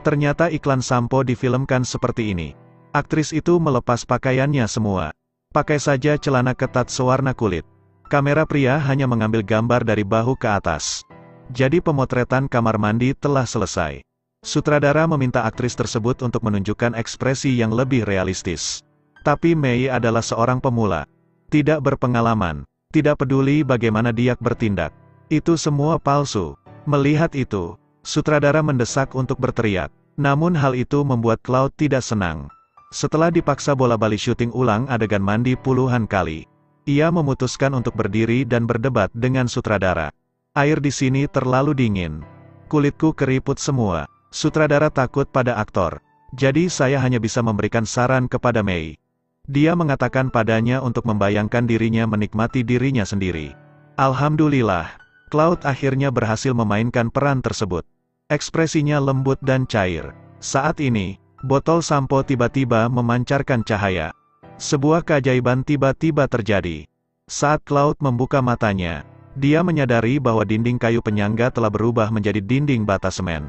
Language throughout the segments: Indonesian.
Ternyata iklan sampo difilmkan seperti ini. Aktris itu melepas pakaiannya semua. Pakai saja celana ketat sewarna kulit. Kamera pria hanya mengambil gambar dari bahu ke atas. Jadi pemotretan kamar mandi telah selesai. Sutradara meminta aktris tersebut untuk menunjukkan ekspresi yang lebih realistis. Tapi Mei adalah seorang pemula. Tidak berpengalaman. Tidak peduli bagaimana dia bertindak. Itu semua palsu. Melihat itu, sutradara mendesak untuk berteriak. Namun hal itu membuat Cloud tidak senang. Setelah dipaksa bola-balik syuting ulang adegan mandi puluhan kali, ia memutuskan untuk berdiri dan berdebat dengan sutradara. Air di sini terlalu dingin. Kulitku keriput semua. Sutradara takut pada aktor. Jadi saya hanya bisa memberikan saran kepada Mei. Dia mengatakan padanya untuk membayangkan dirinya menikmati dirinya sendiri. Alhamdulillah, Cloud akhirnya berhasil memainkan peran tersebut. Ekspresinya lembut dan cair. Saat ini, botol sampo tiba-tiba memancarkan cahaya. Sebuah keajaiban tiba-tiba terjadi. Saat Cloud membuka matanya, dia menyadari bahwa dinding kayu penyangga telah berubah menjadi dinding bata semen.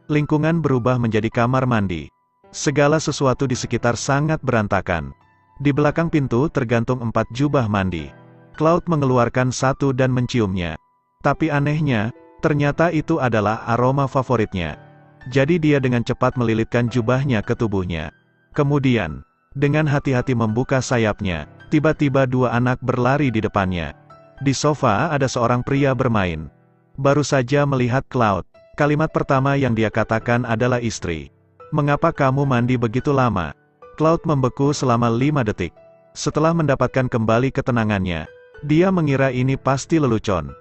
Lingkungan berubah menjadi kamar mandi. Segala sesuatu di sekitar sangat berantakan. Di belakang pintu tergantung 4 jubah mandi. Cloud mengeluarkan satu dan menciumnya. Tapi anehnya, ternyata itu adalah aroma favoritnya. Jadi dia dengan cepat melilitkan jubahnya ke tubuhnya. Kemudian, dengan hati-hati membuka sayapnya, tiba-tiba 2 anak berlari di depannya. Di sofa ada seorang pria bermain. Baru saja melihat Cloud, kalimat pertama yang dia katakan adalah istri. Mengapa kamu mandi begitu lama? Cloud membeku selama 5 detik. Setelah mendapatkan kembali ketenangannya, dia mengira ini pasti lelucon.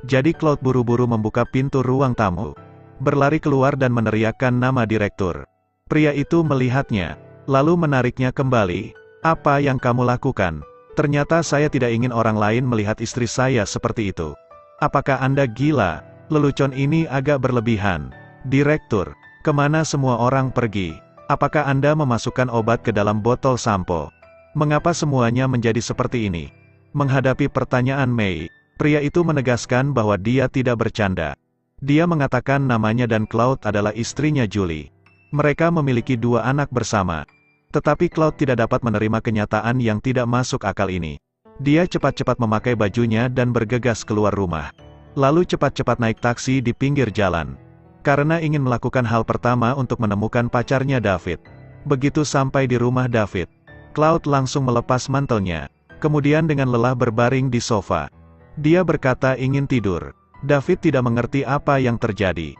Jadi Cloud buru-buru membuka pintu ruang tamu. Berlari keluar dan meneriakkan nama direktur. Pria itu melihatnya, lalu menariknya kembali. Apa yang kamu lakukan? Ternyata saya tidak ingin orang lain melihat istri saya seperti itu. Apakah Anda gila? Lelucon ini agak berlebihan. Direktur, kemana semua orang pergi? Apakah Anda memasukkan obat ke dalam botol sampo? Mengapa semuanya menjadi seperti ini? Menghadapi pertanyaan Mei, pria itu menegaskan bahwa dia tidak bercanda. Dia mengatakan namanya dan Cloud adalah istrinya Julie. Mereka memiliki 2 anak bersama. Tetapi Cloud tidak dapat menerima kenyataan yang tidak masuk akal ini. Dia cepat-cepat memakai bajunya dan bergegas keluar rumah. Lalu cepat-cepat naik taksi di pinggir jalan. Karena ingin melakukan hal pertama untuk menemukan pacarnya David. Begitu sampai di rumah David, Cloud langsung melepas mantelnya. Kemudian dengan lelah berbaring di sofa. Dia berkata ingin tidur. David tidak mengerti apa yang terjadi.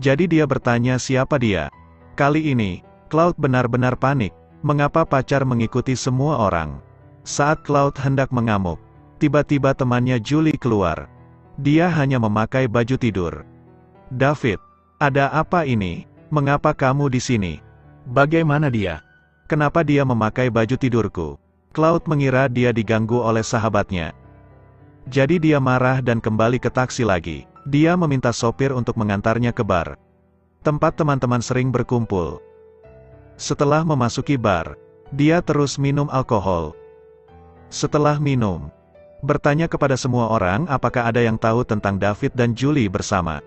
Jadi dia bertanya siapa dia. Kali ini, Cloud benar-benar panik. Mengapa pacar mengikuti semua orang? Saat Cloud hendak mengamuk, tiba-tiba temannya Julie keluar. Dia hanya memakai baju tidur. David, ada apa ini? Mengapa kamu di sini? Bagaimana dia? Kenapa dia memakai baju tidurku? Cloud mengira dia diganggu oleh sahabatnya. Jadi dia marah dan kembali ke taksi lagi. Dia meminta sopir untuk mengantarnya ke bar. Tempat teman-teman sering berkumpul. Setelah memasuki bar, dia terus minum alkohol. Setelah minum, bertanya kepada semua orang apakah ada yang tahu tentang David dan Julie bersama.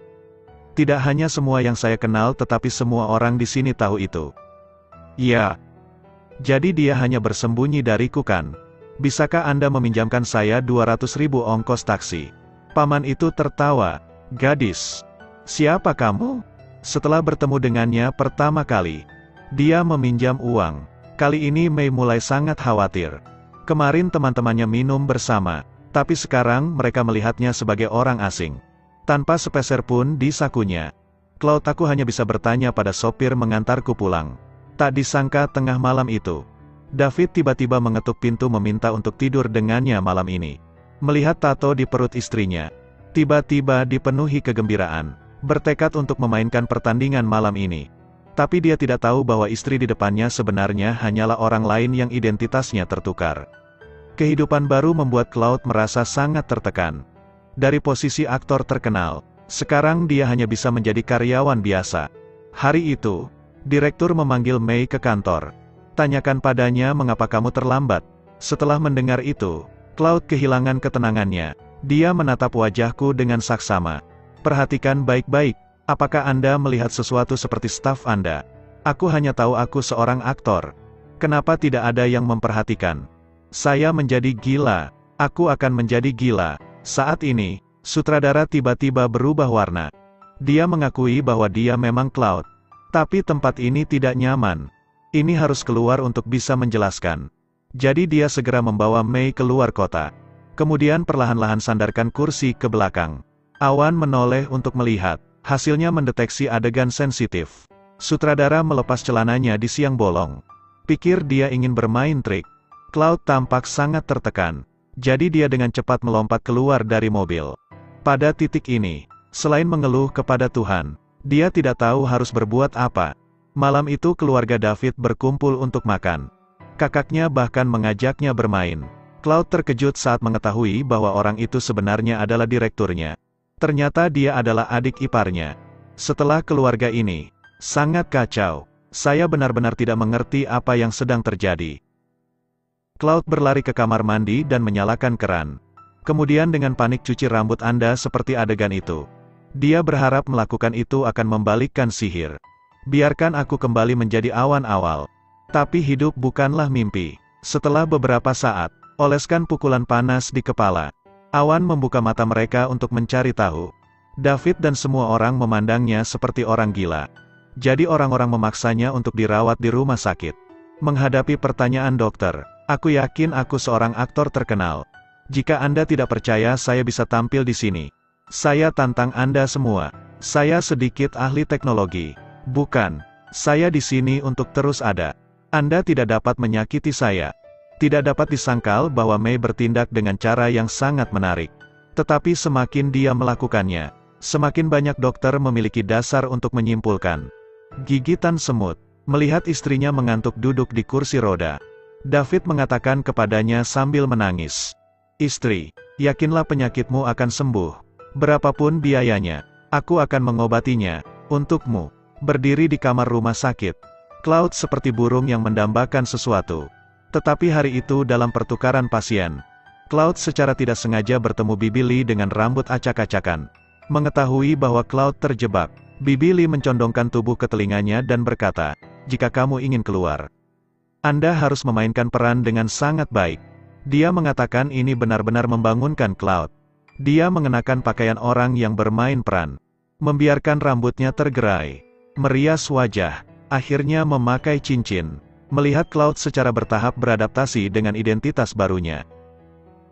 Tidak hanya semua yang saya kenal tetapi semua orang di sini tahu itu. Ya. Jadi dia hanya bersembunyi dariku kan? Bisakah Anda meminjamkan saya 200.000 ongkos taksi? Paman itu tertawa. Gadis, siapa kamu? Setelah bertemu dengannya pertama kali, dia meminjam uang. Kali ini Mei mulai sangat khawatir. Kemarin teman-temannya minum bersama, tapi sekarang mereka melihatnya sebagai orang asing. Tanpa sepeser pun di sakunya. Cloud, aku hanya bisa bertanya pada sopir mengantarku pulang. Tak disangka tengah malam itu, David tiba-tiba mengetuk pintu meminta untuk tidur dengannya malam ini. Melihat tato di perut istrinya, tiba-tiba dipenuhi kegembiraan, bertekad untuk memainkan pertandingan malam ini. Tapi dia tidak tahu bahwa istri di depannya sebenarnya hanyalah orang lain yang identitasnya tertukar. Kehidupan baru membuat Cloud merasa sangat tertekan. Dari posisi aktor terkenal, sekarang dia hanya bisa menjadi karyawan biasa. Hari itu, direktur memanggil Mei ke kantor. Tanyakan padanya mengapa kamu terlambat. Setelah mendengar itu, Cloud kehilangan ketenangannya. Dia menatap wajahku dengan saksama. Perhatikan baik-baik. Apakah Anda melihat sesuatu seperti staf Anda? Aku hanya tahu aku seorang aktor. Kenapa tidak ada yang memperhatikan? Saya menjadi gila. Aku akan menjadi gila. Saat ini, sutradara tiba-tiba berubah warna. Dia mengakui bahwa dia memang Cloud. Tapi tempat ini tidak nyaman. Ini harus keluar untuk bisa menjelaskan. Jadi dia segera membawa Mei keluar kota. Kemudian perlahan-lahan sandarkan kursi ke belakang. Awan menoleh untuk melihat. Hasilnya mendeteksi adegan sensitif. Sutradara melepas celananya di siang bolong. Pikir dia ingin bermain trik. Cloud tampak sangat tertekan. Jadi dia dengan cepat melompat keluar dari mobil. Pada titik ini, selain mengeluh kepada Tuhan, dia tidak tahu harus berbuat apa. Malam itu keluarga David berkumpul untuk makan. Kakaknya bahkan mengajaknya bermain. Cloud terkejut saat mengetahui bahwa orang itu sebenarnya adalah direkturnya. Ternyata dia adalah adik iparnya. Setelah keluarga ini sangat kacau, saya benar-benar tidak mengerti apa yang sedang terjadi. Cloud berlari ke kamar mandi dan menyalakan keran. Kemudian dengan panik cuci rambut Anda seperti adegan itu. Dia berharap melakukan itu akan membalikkan sihir. Biarkan aku kembali menjadi awan awal. Tapi hidup bukanlah mimpi. Setelah beberapa saat, oleskan pukulan panas di kepala. Awan membuka mata mereka untuk mencari tahu. David dan semua orang memandangnya seperti orang gila. Jadi orang-orang memaksanya untuk dirawat di rumah sakit. Menghadapi pertanyaan dokter, aku yakin aku seorang aktor terkenal. Jika Anda tidak percaya saya bisa tampil di sini. Saya tantang Anda semua. Saya sedikit ahli teknologi. Bukan, saya di sini untuk terus ada. Anda tidak dapat menyakiti saya. Tidak dapat disangkal bahwa Mei bertindak dengan cara yang sangat menarik. Tetapi semakin dia melakukannya, semakin banyak dokter memiliki dasar untuk menyimpulkan. Gigitan semut. Melihat istrinya mengantuk duduk di kursi roda, David mengatakan kepadanya sambil menangis. Istri, yakinlah penyakitmu akan sembuh. Berapapun biayanya, aku akan mengobatinya, untukmu. Berdiri di kamar rumah sakit, Cloud seperti burung yang mendambakan sesuatu. Tetapi hari itu dalam pertukaran pasien, Cloud secara tidak sengaja bertemu Bibi Lee dengan rambut acak-acakan. Mengetahui bahwa Cloud terjebak, Bibi Lee mencondongkan tubuh ke telinganya dan berkata, jika kamu ingin keluar, Anda harus memainkan peran dengan sangat baik. Dia mengatakan ini benar-benar membangunkan Cloud. Dia mengenakan pakaian orang yang bermain peran. Membiarkan rambutnya tergerai. Merias wajah. Akhirnya memakai cincin. Melihat Cloud secara bertahap beradaptasi dengan identitas barunya.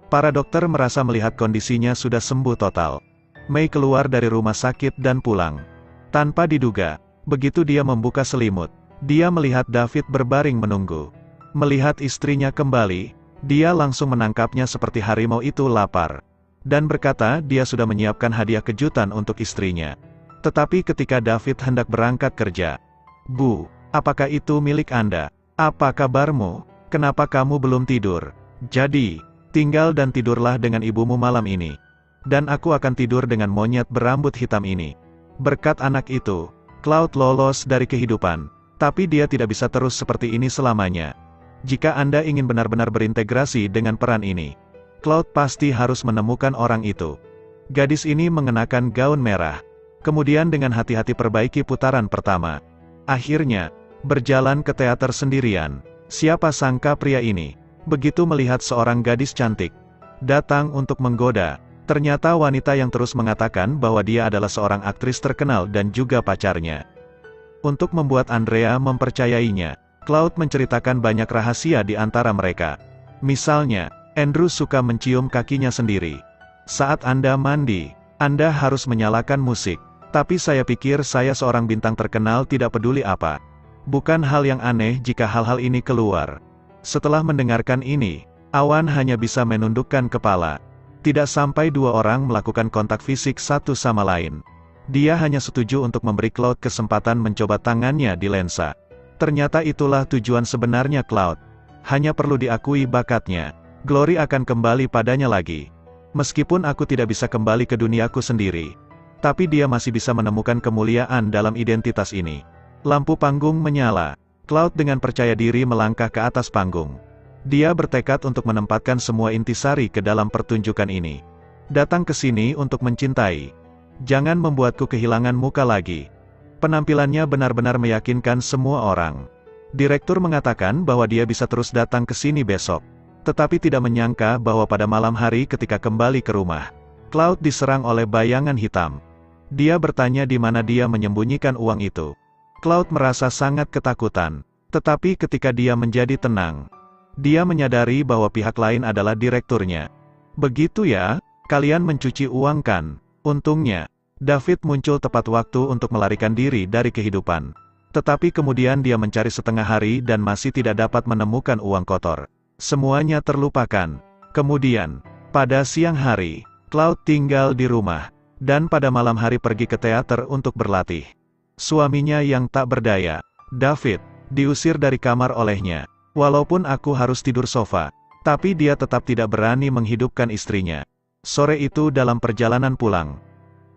Para dokter merasa melihat kondisinya sudah sembuh total. Mei keluar dari rumah sakit dan pulang. Tanpa diduga, begitu dia membuka selimut, dia melihat David berbaring menunggu. Melihat istrinya kembali, dia langsung menangkapnya seperti harimau itu lapar. Dan berkata dia sudah menyiapkan hadiah kejutan untuk istrinya. Tetapi ketika David hendak berangkat kerja, Bu, apakah itu milik Anda? Apa kabarmu? Kenapa kamu belum tidur? Jadi, tinggal dan tidurlah dengan ibumu malam ini. Dan aku akan tidur dengan monyet berambut hitam ini. Berkat anak itu, Cloud lolos dari kehidupan. Tapi dia tidak bisa terus seperti ini selamanya. Jika Anda ingin benar-benar berintegrasi dengan peran ini, Cloud pasti harus menemukan orang itu. Gadis ini mengenakan gaun merah. Kemudian dengan hati-hati perbaiki putaran pertama. Akhirnya, berjalan ke teater sendirian. Siapa sangka pria ini, begitu melihat seorang gadis cantik, datang untuk menggoda. Ternyata wanita yang terus mengatakan bahwa dia adalah seorang aktris terkenal dan juga pacarnya. Untuk membuat Andrea mempercayainya, Cloud menceritakan banyak rahasia di antara mereka. Misalnya, Andrew suka mencium kakinya sendiri. Saat Anda mandi, Anda harus menyalakan musik. Tapi saya pikir saya seorang bintang terkenal tidak peduli apa. Bukan hal yang aneh jika hal-hal ini keluar. Setelah mendengarkan ini, Awan hanya bisa menundukkan kepala. Tidak sampai dua orang melakukan kontak fisik satu sama lain. Dia hanya setuju untuk memberi Cloud kesempatan mencoba tangannya di lensa. Ternyata itulah tujuan sebenarnya Cloud. Hanya perlu diakui bakatnya. Glory akan kembali padanya lagi. Meskipun aku tidak bisa kembali ke duniaku sendiri, tapi dia masih bisa menemukan kemuliaan dalam identitas ini. Lampu panggung menyala. Cloud dengan percaya diri melangkah ke atas panggung. Dia bertekad untuk menempatkan semua intisari ke dalam pertunjukan ini. Datang ke sini untuk mencintai. Jangan membuatku kehilangan muka lagi. Penampilannya benar-benar meyakinkan semua orang. Direktur mengatakan bahwa dia bisa terus datang ke sini besok. Tetapi tidak menyangka bahwa pada malam hari ketika kembali ke rumah, Cloud diserang oleh bayangan hitam. Dia bertanya di mana dia menyembunyikan uang itu. Cloud merasa sangat ketakutan. Tetapi ketika dia menjadi tenang, dia menyadari bahwa pihak lain adalah direkturnya. Begitu ya, kalian mencuci uang kan? Untungnya, David muncul tepat waktu untuk melarikan diri dari kehidupan. Tetapi kemudian dia mencari setengah hari dan masih tidak dapat menemukan uang kotor. Semuanya terlupakan. Kemudian, pada siang hari, Cloud tinggal di rumah, dan pada malam hari pergi ke teater untuk berlatih. Suaminya yang tak berdaya, David, diusir dari kamar olehnya. Walaupun aku harus tidur sofa, tapi dia tetap tidak berani menghidupkan istrinya. Sore itu dalam perjalanan pulang,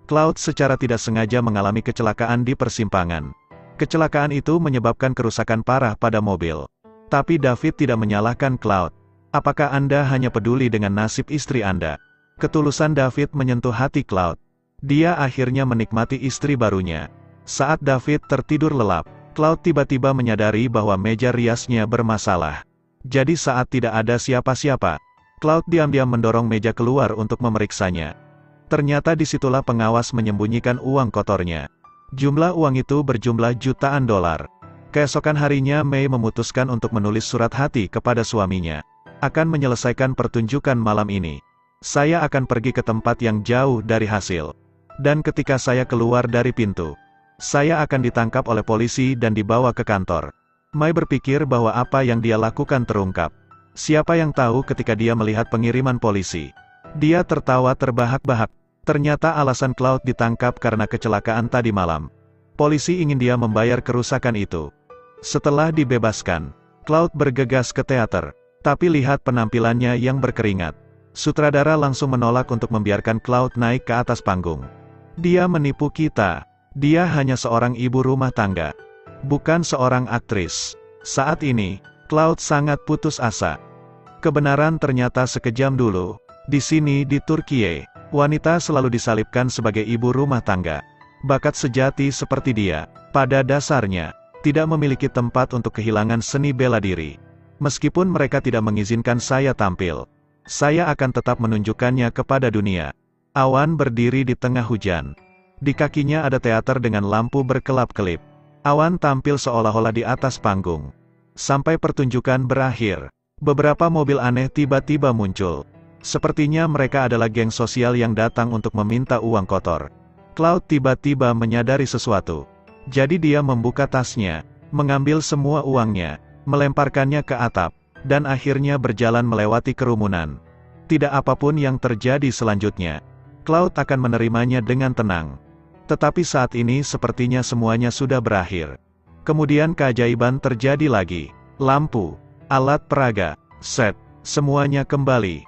Cloud secara tidak sengaja mengalami kecelakaan di persimpangan. Kecelakaan itu menyebabkan kerusakan parah pada mobil. Tapi David tidak menyalahkan Cloud. Apakah Anda hanya peduli dengan nasib istri Anda? Ketulusan David menyentuh hati Cloud. Dia akhirnya menikmati istri barunya. Saat David tertidur lelap, Cloud tiba-tiba menyadari bahwa meja riasnya bermasalah. Jadi saat tidak ada siapa-siapa, Cloud diam-diam mendorong meja keluar untuk memeriksanya. Ternyata disitulah pengawas menyembunyikan uang kotornya. Jumlah uang itu berjumlah jutaan dolar. Keesokan harinya May memutuskan untuk menulis surat hati kepada suaminya. Akan menyelesaikan pertunjukan malam ini. Saya akan pergi ke tempat yang jauh dari hasil. Dan ketika saya keluar dari pintu, saya akan ditangkap oleh polisi dan dibawa ke kantor. May berpikir bahwa apa yang dia lakukan terungkap. Siapa yang tahu ketika dia melihat pengiriman polisi. Dia tertawa terbahak-bahak. Ternyata alasan Cloud ditangkap karena kecelakaan tadi malam. Polisi ingin dia membayar kerusakan itu. Setelah dibebaskan, Cloud bergegas ke teater. Tapi lihat penampilannya yang berkeringat. Sutradara langsung menolak untuk membiarkan Cloud naik ke atas panggung. Dia menipu kita. Dia hanya seorang ibu rumah tangga, bukan seorang aktris. Saat ini, Cloud sangat putus asa. Kebenaran ternyata sekejam dulu. Di sini di Turkiye, wanita selalu disalibkan sebagai ibu rumah tangga. Bakat sejati seperti dia, pada dasarnya, tidak memiliki tempat untuk kehilangan seni bela diri. Meskipun mereka tidak mengizinkan saya tampil, saya akan tetap menunjukkannya kepada dunia. Awan berdiri di tengah hujan. Di kakinya ada teater dengan lampu berkelap-kelip. Awan tampil seolah-olah di atas panggung. Sampai pertunjukan berakhir, beberapa mobil aneh tiba-tiba muncul. Sepertinya mereka adalah geng sosial yang datang untuk meminta uang kotor. Cloud tiba-tiba menyadari sesuatu. Jadi dia membuka tasnya, mengambil semua uangnya, melemparkannya ke atap, dan akhirnya berjalan melewati kerumunan. Tidak apapun yang terjadi selanjutnya, Cloud akan menerimanya dengan tenang. Tetapi saat ini sepertinya semuanya sudah berakhir. Kemudian keajaiban terjadi lagi. Lampu, alat peraga, set, semuanya kembali.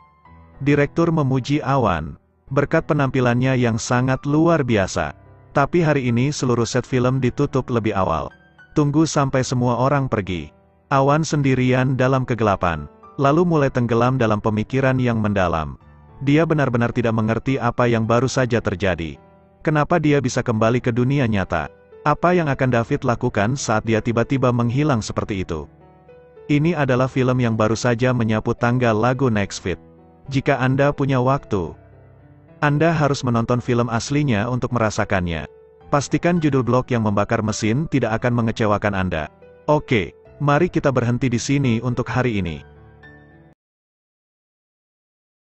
Direktur memuji Awan. Berkat penampilannya yang sangat luar biasa. Tapi hari ini seluruh set film ditutup lebih awal. Tunggu sampai semua orang pergi. Awan sendirian dalam kegelapan. Lalu mulai tenggelam dalam pemikiran yang mendalam. Dia benar-benar tidak mengerti apa yang baru saja terjadi. Kenapa dia bisa kembali ke dunia nyata? Apa yang akan David lakukan saat dia tiba-tiba menghilang seperti itu? Ini adalah film yang baru saja menyapu tangga lagu Next Fit. Jika Anda punya waktu, Anda harus menonton film aslinya untuk merasakannya. Pastikan judul blog yang membakar mesin tidak akan mengecewakan Anda. Oke, mari kita berhenti di sini untuk hari ini.